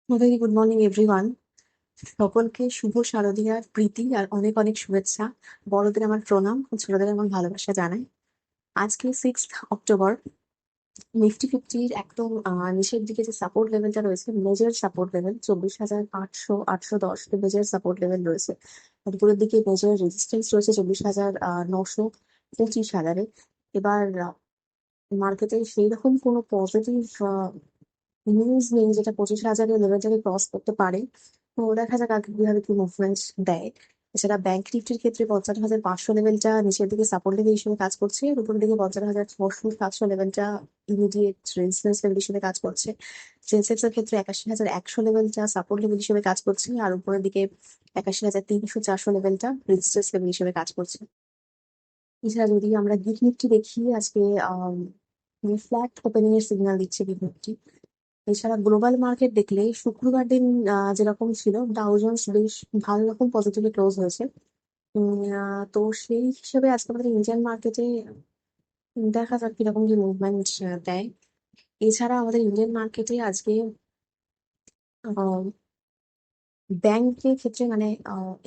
Very good morning everyone. সকলকে শুভ শারদীয়ার প্রীতি আর অনেক অনেক শুভেচ্ছা। বড়দের আমার প্রণাম ও ছোটদের আমার ভালোবাসা জানাই। আজকে 6 অক্টোবর। নিফটি ফিফটির একদম নিচের দিকে যে সাপোর্ট লেভেলটা রয়েছে, major support level 24,800 810 major support level রয়েছে। আর উপরের দিকে মেজর রেজিস্ট্যান্স রয়েছে 24,925 এবার মার্কেটে সেই রকম কোনো পজিটিভ নিউজ নেই যেটা 25,000-এর লেভেলটাকে ক্রস করতে পারে। তো দেখা যাক আগে কিভাবে কি মুভমেন্ট দেয়। এছাড়া ব্যাংক নিফটির ক্ষেত্রে 55,500 লেভেলটা নিচের দিকে সাপোর্ট লেভেল হিসেবে কাজ করছে, আর উপরের দিকে 55,600-700 লেভেলটা ইমিডিয়েট রেজিস্ট্যান্স লেভেল হিসেবে কাজ করছে। সেন্সেক্স এর ক্ষেত্রে 81,100 লেভেলটা সাপোর্ট লেভেল হিসেবে কাজ করছে, আর উপরের দিকে 81,300-400 লেভেলটা রেজিস্ট্যান্স লেভেল হিসেবে কাজ করছে। এছাড়া যদি আমরা গিগ নিফটি দেখি, আজকে ফ্ল্যাট ওপেনিং এর সিগন্যাল দিচ্ছে গিগ নিফটি। এছাড়া গ্লোবাল মার্কেট দেখলে শুক্রবার দিন যেরকম ছিল, ডাউ জোন্স বেশ ভালো রকম পজিটিভে ক্লোজ হয়েছে। তো সেই হিসেবে আজকে আমাদের ইন্ডিয়ান মার্কেটে দেখা যাক কিরকম কি মুভমেন্ট দেয়। এছাড়া আমাদের ইন্ডিয়ান মার্কেটে আজকে ব্যাংকের ক্ষেত্রে মানে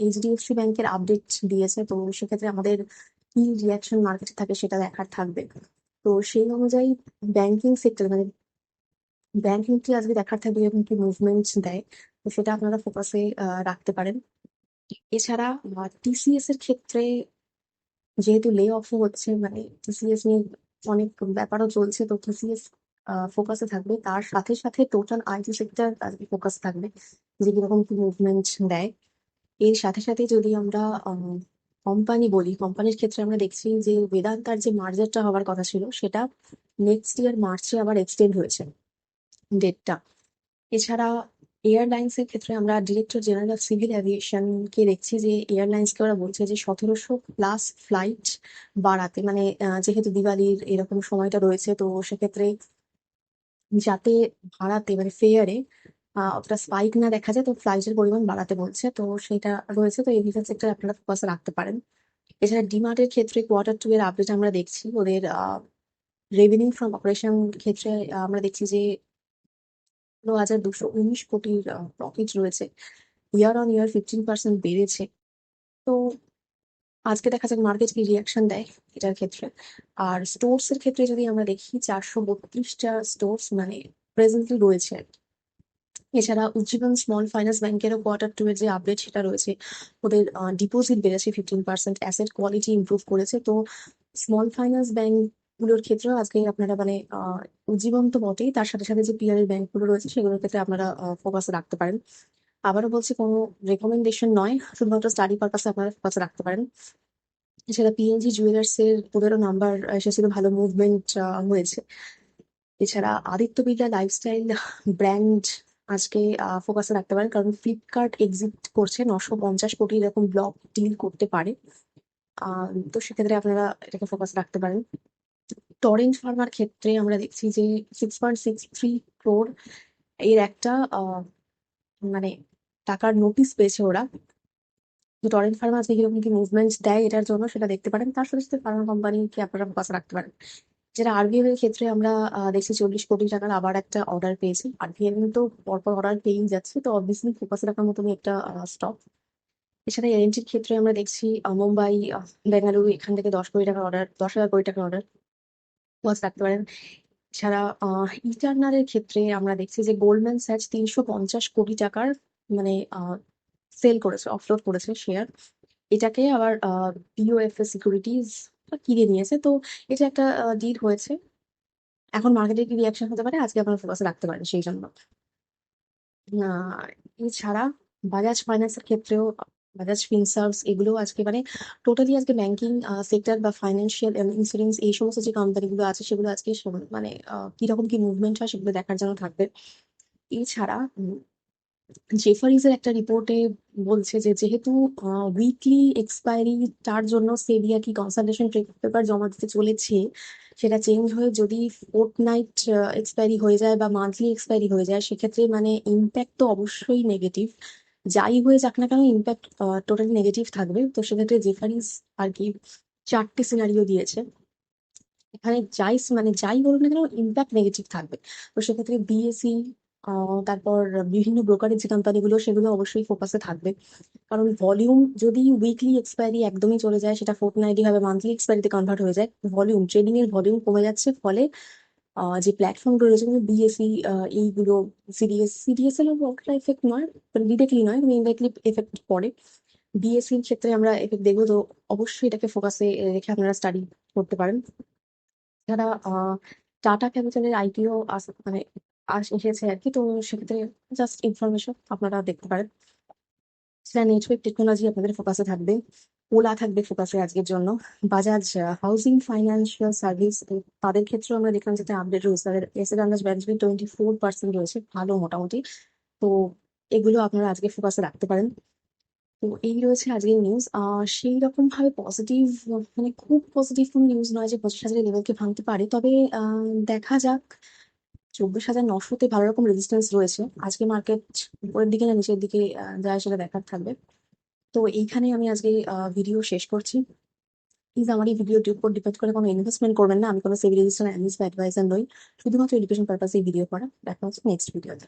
এইচডিএফসি ব্যাংকের আপডেট দিয়েছে, তো সেক্ষেত্রে আমাদের কি রিয়াকশন মার্কেটে থাকে সেটা দেখার থাকবে। তো সেই অনুযায়ী ব্যাংকিং সেক্টর মানে ব্যাংক নিফটি আজকে দেখার থাকবে এবং কি মুভমেন্ট দেয়, তো সেটা আপনারা ফোকাসে রাখতে পারেন। এছাড়া টিসিএস এর ক্ষেত্রে যেহেতু লে অফও হচ্ছে, মানে টিসিএস নিয়ে অনেক ব্যাপারও চলছে, তো টিসিএস ফোকাসে থাকবে। তার সাথে সাথে টোটাল আইটি সেক্টর ফোকাস থাকবে যে কিরকম কি মুভমেন্ট দেয়। এর সাথে সাথে যদি আমরা কোম্পানি বলি, কোম্পানির ক্ষেত্রে আমরা দেখছি যে বেদান্তার যে মার্জারটা হওয়ার কথা ছিল সেটা নেক্সট ইয়ার মার্চে আবার এক্সটেন্ড হয়েছে ডেটটা। এছাড়া এয়ারলাইন্স এর ক্ষেত্রে আমরা director general of civil aviation কে দেখছি যে এয়ারলাইন্স কে ওরা বলছে যে 1700+ ফ্লাইট বাড়াতে, মানে যেহেতু দিওয়ালির এরকম সময়টা রয়েছে, তো সেক্ষেত্রে যাতে ভাড়াতে মানে ফেয়ারে অতটা স্পাইক না দেখা যায়, তো ফ্লাইটের পরিমাণ বাড়াতে বলছে, তো সেটা রয়েছে। তো এভিয়েশন সেক্টর আপনারা ফোকাসে রাখতে পারেন। এছাড়া ডিমার্টের ক্ষেত্রে কোয়ার্টার 2 এর আপডেট আমরা দেখছি, ওদের রেভিনিউ ফ্রম অপারেশন ক্ষেত্রে আমরা দেখছি যে 16,219 কোটির প্রফিট রয়েছে, ইয়ার অন ইয়ার 15% বেড়েছে। তো আজকে দেখা যাক মার্কেট কি রিয়াকশন দেয় এটার ক্ষেত্রে। আর স্টোর্স এর ক্ষেত্রে যদি আমরা দেখি 432টা স্টোর্স মানে প্রেজেন্টলি রয়েছে। এছাড়া উজ্জীবন স্মল ফাইন্যান্স ব্যাংকেরও কোয়ার্টার 2 এর যে আপডেট সেটা রয়েছে, ওদের ডিপোজিট বেড়েছে 15%, অ্যাসেট কোয়ালিটি ইমপ্রুভ করেছে। তো স্মল ফাইন্যান্স ব্যাংক গুলোর ক্ষেত্রেও আজকে আপনারা মানে উজ্জীবন তো বটেই, তার সাথে সাথে যে পিআরএল ব্যাংক গুলো রয়েছে সেগুলোর ক্ষেত্রে আপনারা ফোকাস রাখতে পারেন। আবারও বলছি, কোনো রেকমেন্ডেশন নয়, শুধুমাত্র স্টাডি পারপাসে আপনারা ফোকাস রাখতে পারেন। এছাড়া পিএনজি জুয়েলার্স এর 15 নাম্বার এসেছিল, ভালো মুভমেন্ট হয়েছে। এছাড়া আদিত্য বিড়লা লাইফস্টাইল ব্র্যান্ড আজকে ফোকাসে রাখতে পারেন, কারণ ফ্লিপকার্ট এক্সিট করছে, 950 কোটি এরকম ব্লক ডিল করতে পারে। তো সেক্ষেত্রে আপনারা এটাকে ফোকাস রাখতে পারেন। টরেন্ট ফার্মার ক্ষেত্রে আমরা দেখছি যে 6.63 crore এর একটা মানে টাকার নোটিশ পেয়েছে ওরা। তো টরেন্ট ফার্মা আজকে কিরকম কি মুভমেন্ট দেয় এটার জন্য সেটা দেখতে পারেন। তার সাথে সাথে ফার্মা কোম্পানিকে আপনারা ফোকাস রাখতে পারেন। যেটা আরবিএল এর ক্ষেত্রে আমরা দেখছি 40 কোটি টাকার আবার একটা অর্ডার পেয়েছি। আরবিএল তো পরপর অর্ডার পেয়েই যাচ্ছে, তো অবভিয়াসলি ফোকাস রাখার মতনই একটা স্টক। এছাড়া এলএনটির ক্ষেত্রে আমরা দেখছি মুম্বাই বেঙ্গালুরু এখান থেকে 10 কোটি টাকার অর্ডার, 10,000 কোটি টাকার অর্ডার ফোকাস রাখতে পারেন। এছাড়া ইটার্নালের ক্ষেত্রে আমরা দেখছি যে গোল্ডম্যান স্যাচ 350 কোটি টাকার মানে সেল করেছে, অফলোড করেছে শেয়ার। এটাকে আবার বিওএফএস সিকিউরিটিজ কিনে নিয়েছে, তো এটা একটা ডিল হয়েছে। এখন মার্কেটের কি রিয়াকশন হতে পারে আজকে আপনারা ফোকাসে রাখতে পারেন সেই জন্য। আহ, এছাড়া বাজাজ ফাইন্যান্সের ক্ষেত্রেও বাজাজ ফিনসার্ভস এগুলো আজকে মানে টোটালি আজকে ব্যাংকিং সেক্টর বা ফাইন্যান্সিয়াল ইন্স্যুরেন্স এই সমস্ত যে কোম্পানিগুলো আছে সেগুলো আজকে মানে কিরকম কি মুভমেন্ট হয় সেগুলো দেখার জন্য থাকবে। এছাড়া জেফারিজের একটা রিপোর্টে বলছে যে যেহেতু উইকলি এক্সপায়ারি তার জন্য সেবি আর কি কনসালটেশন পেপার জমা দিতে চলেছে, সেটা চেঞ্জ হয়ে যদি ফোর্টনাইট এক্সপায়ারি হয়ে যায় বা মান্থলি এক্সপায়ারি হয়ে যায়, সেক্ষেত্রে মানে ইম্প্যাক্ট তো অবশ্যই নেগেটিভ। যাই হয়ে যাক না কেন ইম্প্যাক্ট টোটালি নেগেটিভ থাকবে। তো সেক্ষেত্রে জেফারিজ আর কি 4টে সিনারিও দিয়েছে, এখানে যাই মানে যাই বলুন না কেন ইম্প্যাক্ট নেগেটিভ থাকবে। তো সেক্ষেত্রে বিএসি তারপর বিভিন্ন ব্রোকারেজ যে কোম্পানিগুলো সেগুলো অবশ্যই ফোকাসে থাকবে, কারণ ভলিউম যদি উইকলি এক্সপায়ারি একদমই চলে যায়, সেটা ফোর্টনাইটলি ভাবে মান্থলি এক্সপায়ারিতে কনভার্ট হয়ে যায়, ভলিউম ট্রেডিং এর ভলিউম কমে যাচ্ছে, ফলে যে প্ল্যাটফর্মগুলো রয়েছে যেমন বিএসসি, এইগুলো সিডিএস এর একটা এফেক্ট নয়, ডিরেক্টলি নয়, কিন্তু ইনডাইরেক্টলি এফেক্ট পড়ে। বিএসসির ক্ষেত্রে আমরা এফেক্ট দেখবো, তো অবশ্যই এটাকে ফোকাসে রেখে আপনারা স্টাডি করতে পারেন। যারা টাটা ক্যাপিটালের আইপিও মানে এসেছে আর কি, তো সেক্ষেত্রে জাস্ট ইনফরমেশন আপনারা দেখতে পারেন। সেটা নেটওয়ার্ক টেকনোলজি আপনাদের ফোকাসে থাকবে, ওলা থাকবে ফোকাসে আজকের জন্য। বাজাজ হাউজিং ফাইন্যান্সিয়াল সার্ভিস, তাদের ক্ষেত্রেও আমরা দেখলাম যেটা আপডেট রয়েছে, তাদের এসেট আন্ডার ম্যানেজমেন্ট 24% রয়েছে, ভালো মোটামুটি। তো এগুলো আপনারা আজকে ফোকাসে রাখতে পারেন। তো এই রয়েছে আজকের নিউজ। সেই রকম ভাবে পজিটিভ, মানে খুব পজিটিভ কোনো নিউজ নয় যে 25,000 লেভেলকে ভাঙতে পারে, তবে দেখা যাক। 24,900-তে ভালো রকম রেজিস্ট্যান্স রয়েছে, আজকে মার্কেট উপরের দিকে না নিচের দিকে যায় সেটা দেখার থাকবে। তো এইখানে আমি আজকে ভিডিও শেষ করছি। প্লিজ আমার এই ভিডিওটির উপর ডিপেন্ড করে কোনো ইনভেস্টমেন্ট করবেন না, আমি কোনো সেবি রেজিস্টার্ড অ্যানালিস্ট বা অ্যাডভাইজার নই, শুধুমাত্র এডুকেশন পারপাসে ভিডিও করা। দেখা হচ্ছে নেক্সট ভিডিওতে।